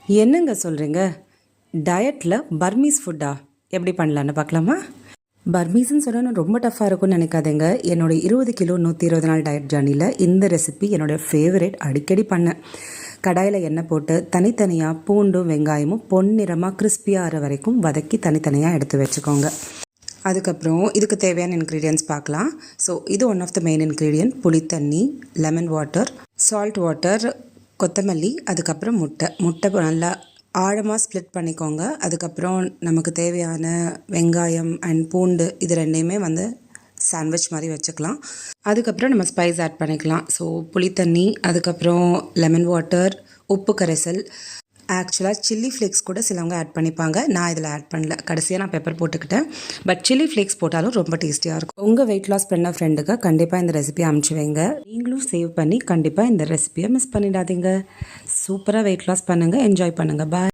என்னங்க சொல்கிறீங்க? டயட்டில் பர்மீஸ் ஃபுட்டா? எப்படி பண்ணலான்னு பார்க்கலாமா? பர்மீஸ்ன்னு சொன்னால் ரொம்ப டஃப்பாக இருக்கும்னு நினைக்காதீங்க. என்னோடய 20 கிலோ 120 நாள் டயட் ஜர்னியில் இந்த ரெசிபி என்னோடய ஃபேவரேட். அடிக்கடி பண்ணேன். கடாயில் எண்ணெய் போட்டு தனித்தனியாக பூண்டும் வெங்காயமும் பொன்னிறமாக கிறிஸ்பியாக ஆகிற வரைக்கும் வதக்கி தனித்தனியாக எடுத்து வச்சுக்கோங்க. அதுக்கப்புறம் இதுக்கு தேவையான இன்க்ரீடியன்ட்ஸ் பார்க்கலாம். ஸோ இது one of the main ingredient. புளித்தண்ணி, லெமன் வாட்டர், சால்ட் வாட்டர், கொத்தமல்லி, அதுக்கப்புறம் முட்டை நல்லா ஆழமாக ஸ்ப்ளிட் பண்ணிக்கோங்க. அதுக்கப்புறம் நமக்கு தேவையான வெங்காயம் அண்ட் பூண்டு இது ரெண்டையுமே சாண்ட்விச் மாதிரி வச்சுக்கலாம். அதுக்கப்புறம் நம்ம ஸ்பைஸ் ஆட் பண்ணிக்கலாம். ஸோ புளித்தண்ணி, அதுக்கப்புறம் லெமன் வாட்டர், உப்பு கரைசல். ஆக்சுவலாக சில்லி ஃப்ளேக்ஸ் கூட சிலவங்க ஆட் பண்ணிப்பாங்க. நான் இதில் ஆட் பண்ணல. கடைசியாக நான் பெப்பர் போட்டுக்கிட்டேன். பட் சில்லி ஃப்ளேக்ஸ் போட்டாலும் ரொம்ப டேஸ்டியாக இருக்கும். உங்கள் வெயிட் லாஸ் பண்ண ஃப்ரெண்டுக்கு கண்டிப்பாக இந்த ரெசிபியை அனுப்பிச்சி வைங்க. நீங்களும் சேவ் பண்ணி கண்டிப்பாக இந்த ரெசிபியை மிஸ் பண்ணிடாதீங்க. சூப்பராக வெயிட் லாஸ் பண்ணுங்கள், என்ஜாய் பண்ணுங்கள். பாய்.